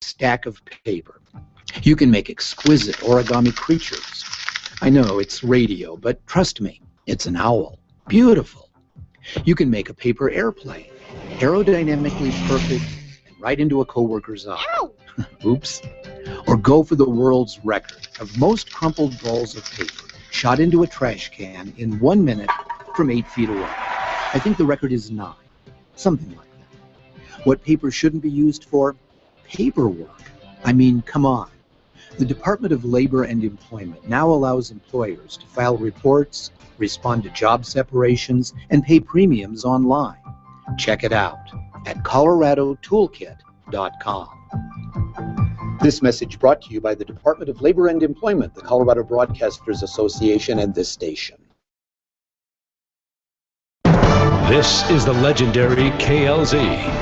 stack of paper. You can make exquisite origami creatures. I know it's radio, but trust me, it's an owl. Beautiful. You can make a paper airplane, aerodynamically perfect, and right into a coworker's eye. Oops. Or go for the world's record of most crumpled balls of paper shot into a trash can in 1 minute from 8 feet away. I think the record is 9, something like that. What paper shouldn't be used for? Paperwork. I mean, come on. The Department of Labor and Employment now allows employers to file reports, respond to job separations, and pay premiums online. Check it out at coloradotoolkit.com. This message brought to you by the Department of Labor and Employment, the Colorado Broadcasters Association, and this station. This is the legendary KLZ,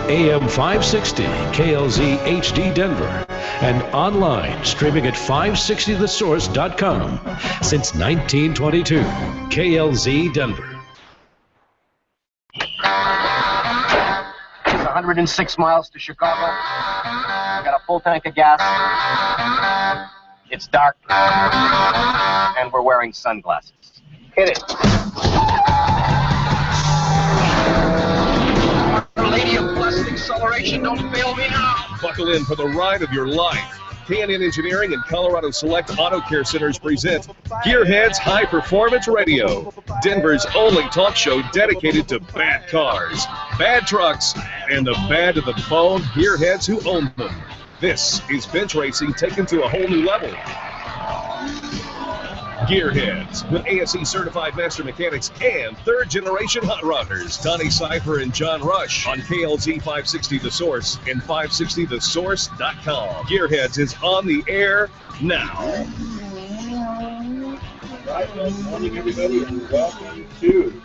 AM 560, KLZ HD Denver, and online streaming at 560thesource.com since 1922. KLZ Denver. It's 106 miles to Chicago. We got a full tank of gas. It's dark. And we're wearing sunglasses. Hit it. Lady of blessed acceleration, don't fail me now. Buckle in for the ride of your life. K&N Engineering and Colorado Select Auto Care Centers present Gearhead's High Performance Radio, Denver's only talk show dedicated to bad cars, bad trucks, and the bad to the bone gearheads who own them. This is bench racing taken to a whole new level. Gearheads with ASE certified master mechanics and third generation hot rodders Donnie Cypher and John Rush on KLZ 560 The Source and 560thesource.com. Gearheads is on the air now. Right, good morning everybody and welcome to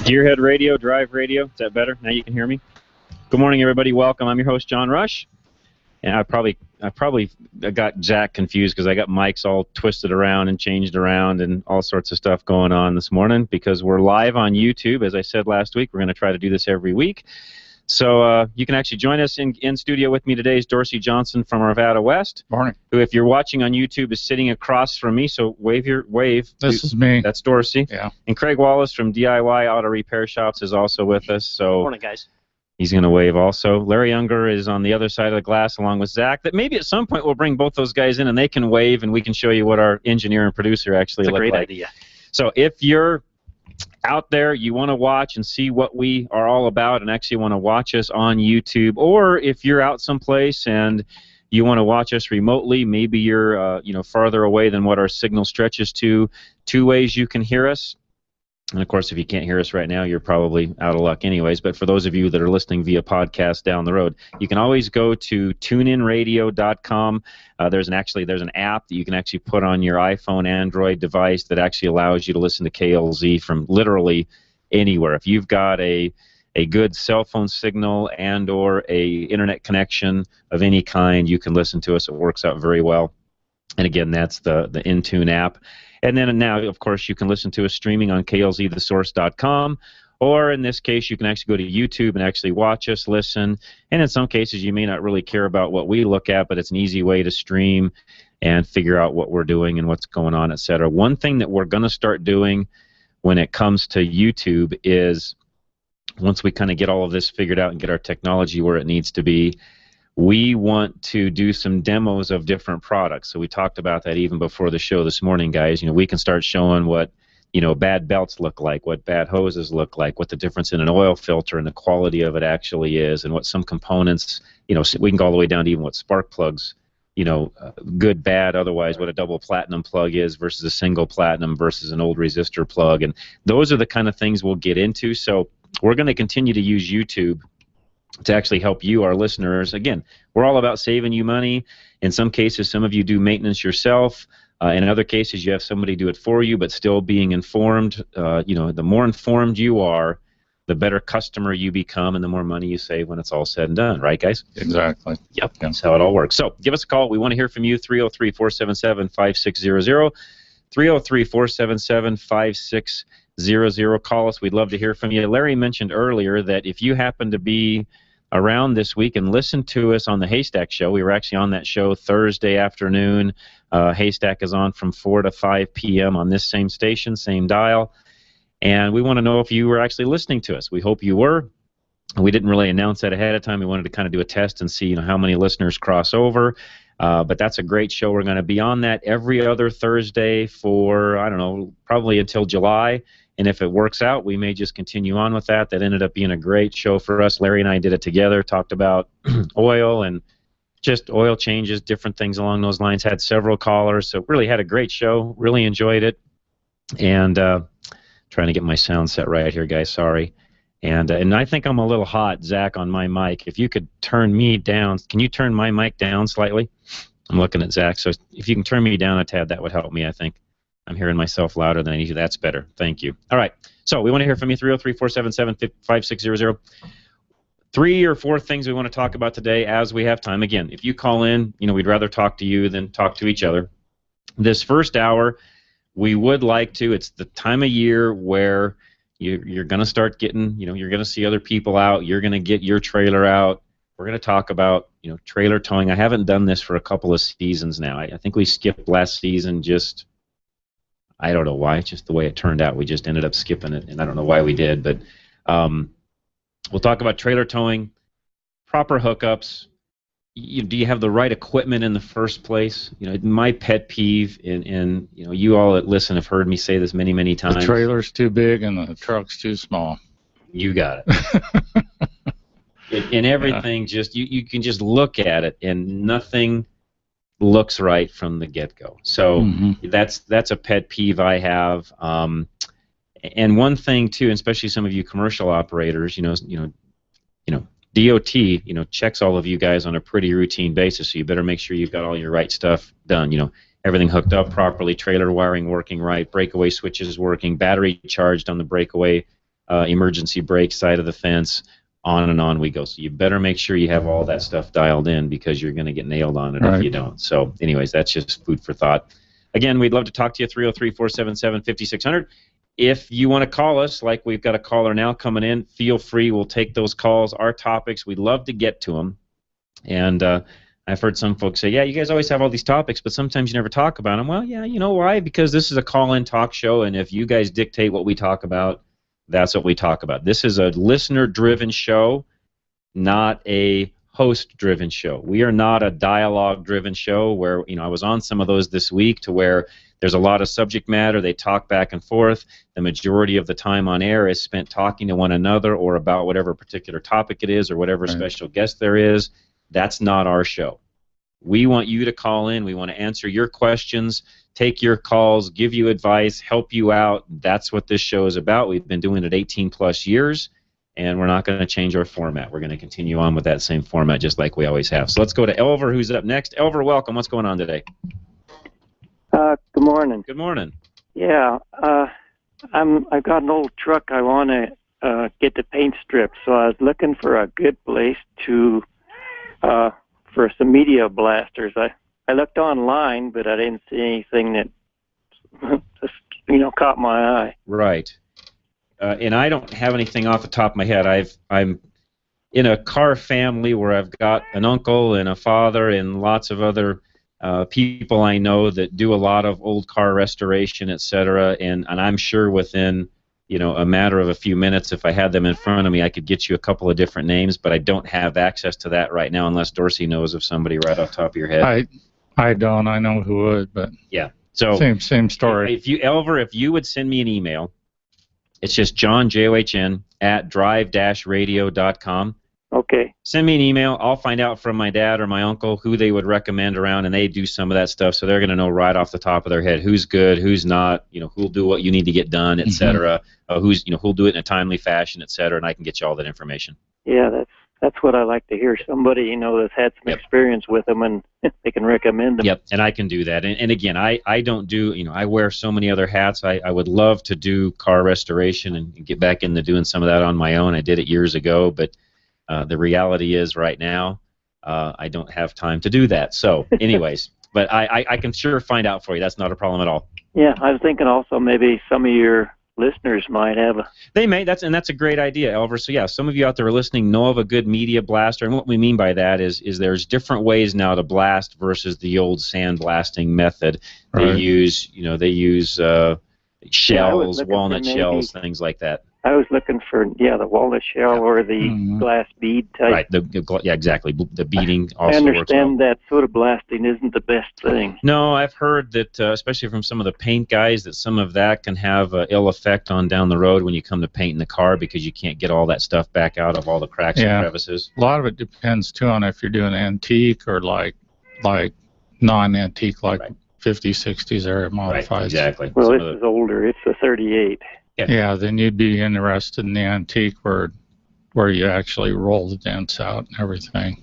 Gearhead Radio, Drive Radio. Is that better? Now you can hear me? Good morning everybody, welcome. I'm your host John Rush. And I probably got Zach confused because I got mics all twisted around and changed around and all sorts of stuff going on this morning because we're live on YouTube. As I said last week, we're going to try to do this every week. So you can actually join us in studio with me today is Dorsey Johnson from Arvada West. Morning. Who, if you're watching on YouTube, is sitting across from me. So wave. This is me. That's Dorsey. Yeah. And Craig Wallace from DIY Auto Repair Shops is also with us. So Morning, guys. he's going to wave also. Larry Unger is on the other side of the glass along with Zach. That maybe at some point we'll bring both those guys in and they can wave and we can show you what our engineer and producer actually look like. That's a great idea. So if you're out there, you want to watch and see what we are all about and actually want to watch us on YouTube, or if you're out someplace and you want to watch us remotely, maybe you're farther away than what our signal stretches to, 2 ways you can hear us. And, of course, if you can't hear us right now, you're probably out of luck anyways. But for those of you that are listening via podcast down the road, you can always go to tuneinradio.com. There's an app that you can actually put on your iPhone, Android device that actually allows you to listen to KLZ from literally anywhere. If you've got a good cell phone signal and or a internet connection of any kind, you can listen to us. It works out very well. And, again, that's the Intune app. And then now, of course, you can listen to us streaming on klzthesource.com, or in this case, you can actually go to YouTube and actually watch us, listen. And in some cases, you may not really care about what we look at, but it's an easy way to stream and figure out what we're doing and what's going on, etc. One thing that we're going to start doing when it comes to YouTube is once we kind of get all of this figured out and get our technology where it needs to be, we want to do some demos of different products. So we talked about that even before the show this morning, guys. We can start showing what, bad belts look like, what bad hoses look like, what the difference in an oil filter and the quality of it actually is, and what some components, we can go all the way down to even what spark plugs, good, bad, otherwise what a double platinum plug is versus a single platinum versus an old resistor plug. And those are the kind of things we'll get into. So we're going to continue to use YouTube to actually help you, our listeners. Again, we're all about saving you money. In some cases, some of you do maintenance yourself. In other cases, you have somebody do it for you, but still being informed. The more informed you are, the better customer you become, and the more money you save when it's all said and done. Right, guys? Exactly. Yep, that's how it all works. So give us a call. We want to hear from you, 303-477-5600. 303-477-5600. Call us. We'd love to hear from you. Larry mentioned earlier that if you happen to be around this week and listen to us on the Haystack Show. We were actually on that show Thursday afternoon. Haystack is on from 4 to 5 p.m. on this same station, same dial. And we want to know if you were actually listening to us. We hope you were. We didn't really announce that ahead of time. We wanted to kind of do a test and see, how many listeners cross over. But that's a great show. We're going to be on that every other Thursday for, I don't know, probably until July. And if it works out, we may just continue on with that. That ended up being a great show for us. Larry and I did it together, talked about oil and just oil changes, different things along those lines. Had several callers, so really had a great show. Really enjoyed it. And trying to get my sound set right here, guys. Sorry. And I think I'm a little hot, Zach, on my mic. If you could turn me down, can you turn my mic down slightly? I'm looking at Zach, so if you can turn me down a tad, that would help me, I think. I'm hearing myself louder than I need to. That's better. Thank you. All right, so we want to hear from you, 303-477-5600. 3 or 4 things we want to talk about today as we have time. Again, if you call in, we'd rather talk to you than talk to each other. This first hour, we would like to, it's the time of year where you're going to start getting, you're going to see other people out. You're going to get your trailer out. We're going to talk about, trailer towing. I haven't done this for a couple of seasons now. I think we skipped last season just, I don't know why. It's just the way it turned out. We just ended up skipping it, and I don't know why we did. But we'll talk about trailer towing, proper hookups. Do you have the right equipment in the first place? My pet peeve, and you all that listen have heard me say this many, many times. The trailer's too big and the truck's too small. You got it. And everything, just you can just look at it, and nothing looks right from the get-go. So that's a pet peeve I have. And one thing too, and especially some of you commercial operators, DOT, checks all of you guys on a pretty routine basis, so you better make sure you've got all your right stuff done. Everything hooked up properly, trailer wiring working right, breakaway switches working, battery charged on the breakaway, emergency brake side of the fence, on and on we go. So you better make sure you have all that stuff dialed in, because you're going to get nailed on it if you don't. So anyways, that's just food for thought. Again, we'd love to talk to you, 303-477-5600. If you want to call us, like we've got a caller now coming in, feel free. We'll take those calls. Our topics, we'd love to get to them. And I've heard some folks say, yeah, you guys always have all these topics, but sometimes you never talk about them. Well, yeah, you know why? Because this is a call-in talk show, and if you guys dictate what we talk about, that's what we talk about. This is a listener-driven show, not a host-driven show. We are not a dialogue-driven show where, I was on some of those this week to where there's a lot of subject matter. They talk back and forth. The majority of the time on air is spent talking to one another or about whatever particular topic it is or whatever special guest there is. That's not our show. We want you to call in. We want to answer your questions, take your calls, give you advice, help you out. That's what this show is about. We've been doing it 18-plus years, and we're not going to change our format. We're going to continue on with that same format just like we always have. So let's go to Elver, who's up next. Elver, welcome. What's going on today? Good morning. Good morning. Yeah, I've got an old truck. I want to get the paint stripped, so I was looking for a good place to for some media blasters. I looked online, but I didn't see anything that just caught my eye. Right. And I don't have anything off the top of my head. I'm in a car family where I've got an uncle and a father and lots of other people I know that do a lot of old car restoration, etc. And I'm sure within a matter of a few minutes, if I had them in front of me, I could get you a couple of different names, but I don't have access to that right now unless Dorsey knows of somebody right off the top of your head. I don't. I know who would, but yeah. So same story. If you would send me an email, it's just John, JOHN, at drive-radio.com. Okay. Send me an email. I'll find out from my dad or my uncle who they would recommend around, and they do some of that stuff, so they're going to know right off the top of their head who's good, who's not, who'll do what you need to get done, etc. Who'll do it in a timely fashion, etc. And I can get you all that information. Yeah, that's what I like to hear. Somebody that's had some experience with them, and they can recommend them. Yep, and I can do that. And again, I don't do I wear so many other hats. I would love to do car restoration and get back into doing some of that on my own. I did it years ago, but the reality is right now I don't have time to do that. So anyways, but I can sure find out for you. That's not a problem at all. Yeah, I was thinking also maybe some of your listeners might have a... They may. That's a great idea, Elver. So yeah, some of you out there listening know of a good media blaster, and what we mean by that is there's different ways now to blast versus the old sand blasting method. They Right. use shells, walnut shells, things like that. I was looking for, the walnut shell or the glass bead type. Right, yeah, exactly. The beading I also works well. understand that soda blasting isn't the best thing. No, I've heard that, especially from some of the paint guys, that some of that can have ill effect on down the road when you come to painting the car because you can't get all that stuff back out of all the cracks and crevices. A lot of it depends, too, on if you're doing antique or like non-antique, like 50s, 60s area modifieds. Right, exactly. Well, this is older. It's a 38. Yeah, then you'd be interested in the antique where you actually roll the dents out and everything.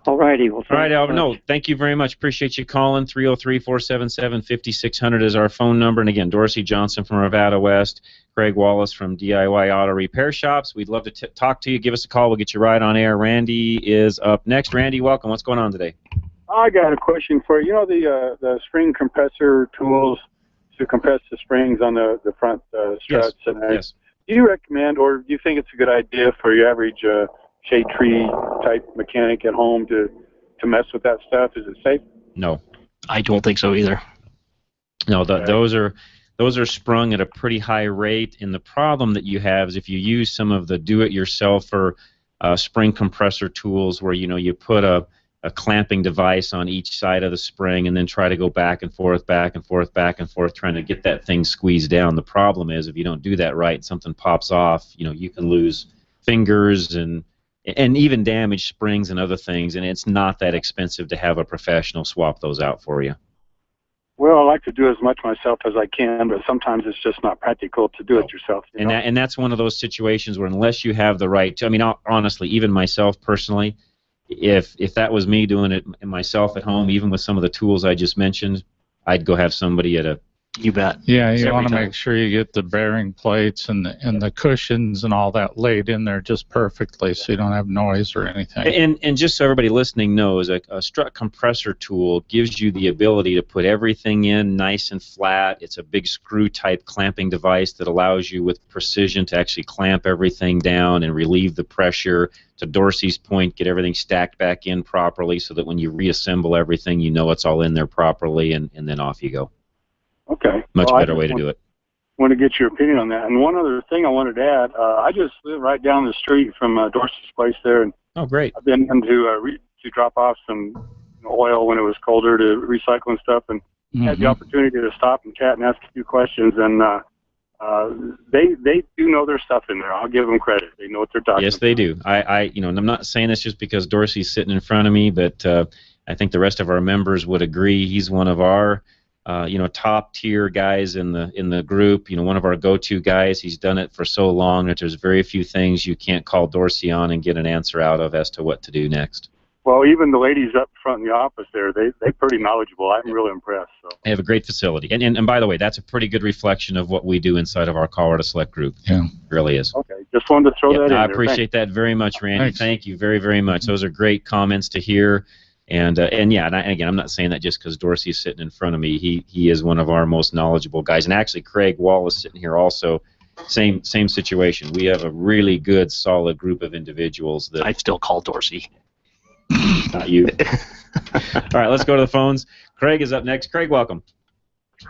All righty. Well, all right, Albert. No, thank you very much. Appreciate you calling. 303-477-5600 is our phone number. And again, Dorsey Johnson from Arvada West, Greg Wallace from DIY Auto Repair Shops. We'd love to talk to you. Give us a call. We'll get you right on air. Randy is up next. Randy, welcome. What's going on today? I got a question for you. You know the spring compressor tools to compress the springs on the front struts? Yes. Do you recommend, or do you think it's a good idea for your average shade tree type mechanic at home to mess with that stuff? Is it safe? No. I don't think so either. No, those are sprung at a pretty high rate, and the problem that you have is if you use some of the do-it-yourself or spring compressor tools where you put a clamping device on each side of the spring and then try to go back and forth, trying to get that thing squeezed down. The problem is if you don't do that right, something pops off, you can lose fingers and even damage springs and other things, and it's not that expensive to have a professional swap those out for you. Well, I like to do as much myself as I can, but sometimes it's just not practical to do it yourself. And that's one of those situations where unless you have the right, honestly, even myself personally, if that was me doing it myself at home, even with some of the tools I just mentioned, I'd go have somebody at a... You bet. Yeah, you want to make sure you get the bearing plates and the cushions and all that laid in there just perfectly so you don't have noise or anything. And just so everybody listening knows, a strut compressor tool gives you the ability to put everything in nice and flat. It's a big screw-type clamping device that allows you with precision to actually clamp everything down and relieve the pressure. To Dorsey's point, get everything stacked back in properly so that when you reassemble everything, you know it's all in there properly, and then off you go. Okay. Much better way to do it. Want to get your opinion on that. And one other thing I wanted to add, I just live right down the street from Dorsey's place there. And oh, great. I've been in to drop off some oil when it was colder to recycle and stuff, and had the opportunity to stop and chat and ask a few questions. And they do know their stuff in there. I'll give them credit. They know what they're talking about. Yes, they do. And I'm not saying this just because Dorsey's sitting in front of me, but I think the rest of our members would agree. He's one of our top tier guys in the group. One of our go-to guys. He's done it for so long that there's very few things you can't call Dorsey on and get an answer out of as to what to do next. Well, even the ladies up front in the office there, they're pretty knowledgeable. I'm really impressed. So. They have a great facility. And by the way, that's a pretty good reflection of what we do inside of our Colorado Select group. Yeah. It really is. Okay, just wanted to throw that in there. I appreciate that very much, Randy. Thanks. Thank you very, very much. Those are great comments to hear. And again, I'm not saying that just because Dorsey's sitting in front of me. He is one of our most knowledgeable guys. And actually, Craig Wallace sitting here also, same situation. We have a really good, solid group of individuals that... I'd still call Dorsey. Not you. All right, let's go to the phones. Craig is up next. Craig, welcome.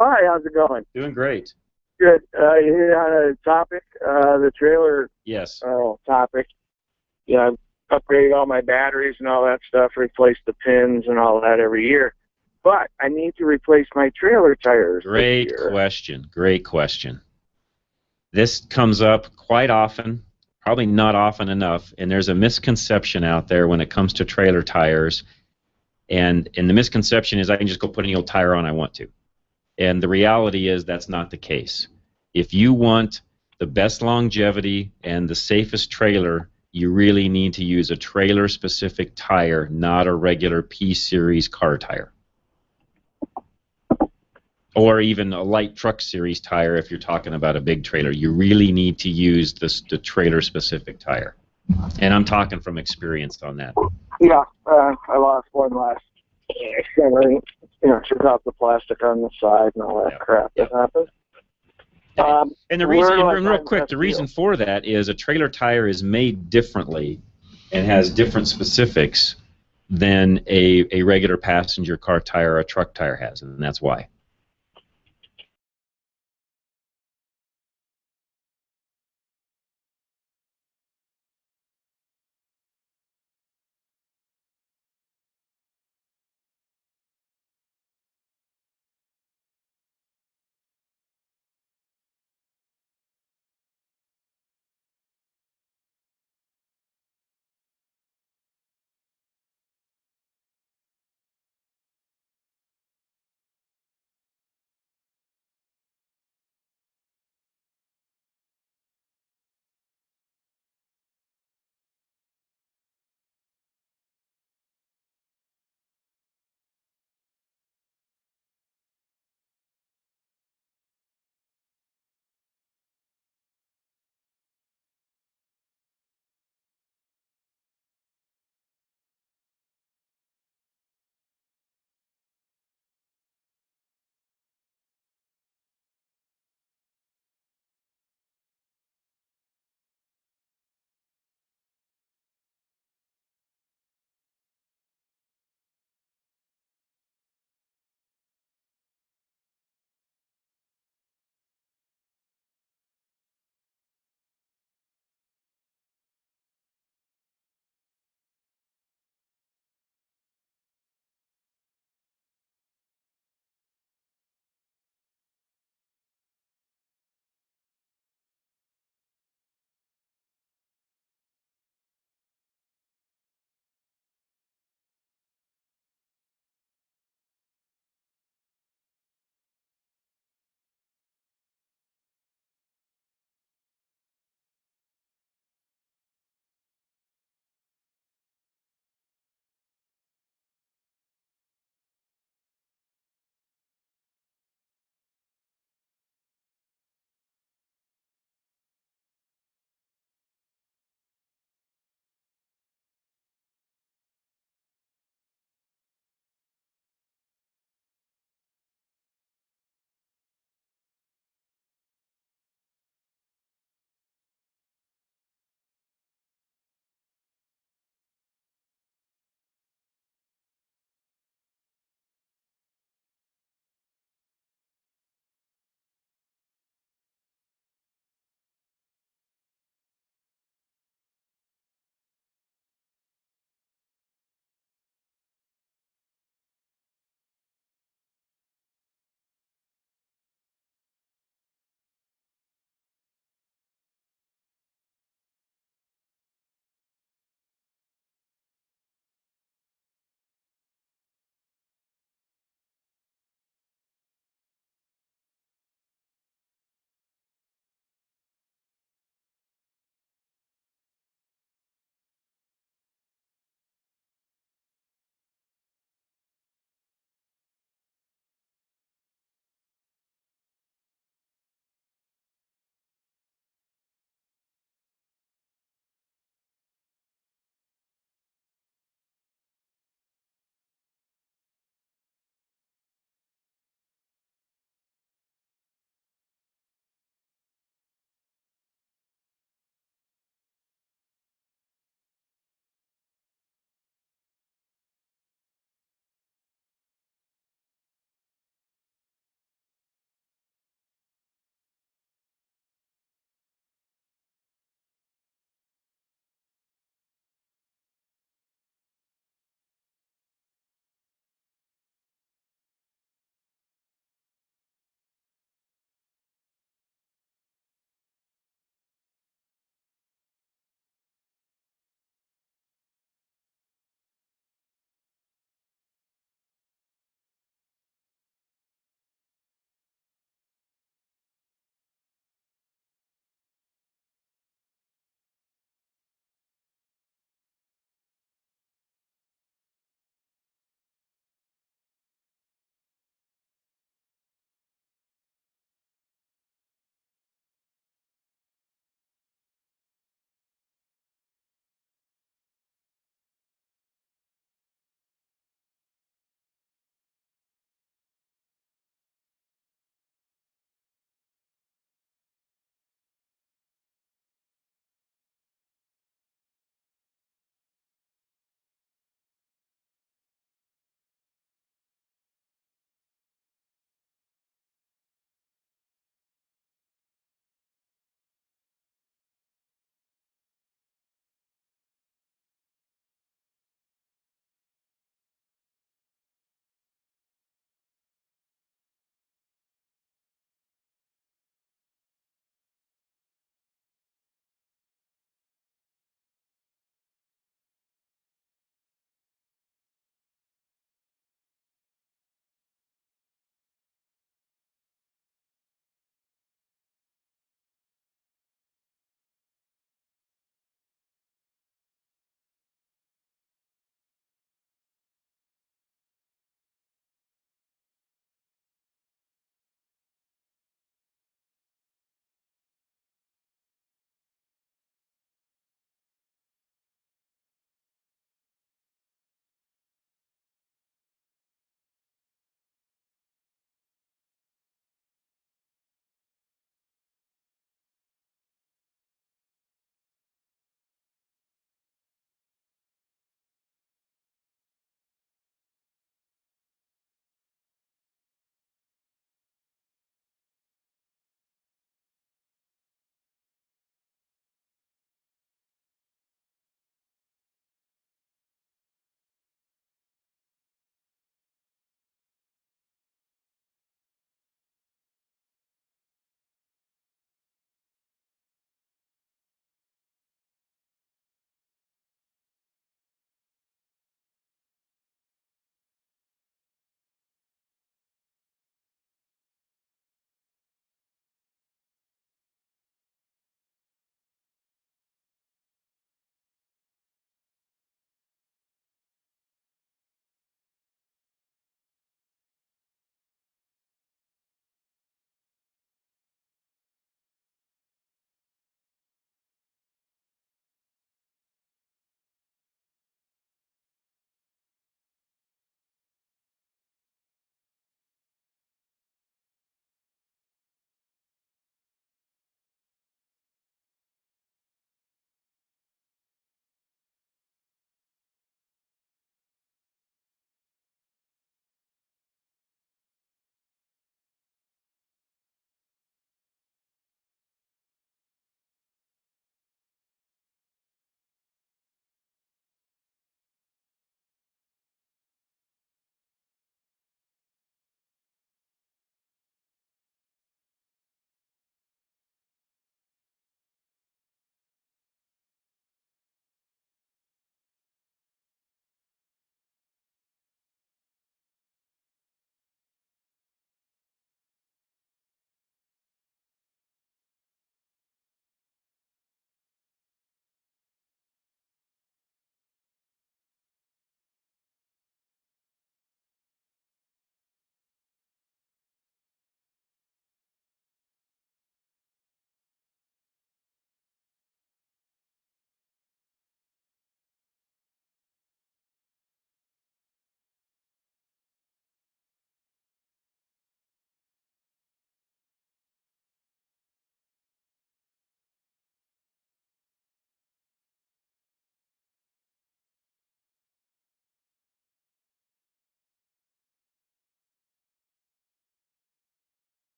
Hi, how's it going? Doing great. Good. Here on a topic, the trailer Yes. topic. I've upgraded all my batteries and all that stuff, replaced the pins and all that every year. But I need to replace my trailer tires. Great question. Great question. This comes up quite often. Probably not often enough, and there's a misconception out there when it comes to trailer tires, and the misconception is I can just go put any old tire on I want to, and the reality is that's not the case. If you want the best longevity and the safest trailer, you really need to use a trailer-specific tire, not a regular P-Series car tire. Or even a light truck series tire if you're talking about a big trailer. You really need to use the trailer-specific tire. And I'm talking from experience on that. Yeah, I lost one last summer. Took out the plastic on the side and all that crap that happened. And the reason, and real quick, the reason for that is a trailer tire is made differently and has different specifics than a regular passenger car tire or a truck tire has, and that's why.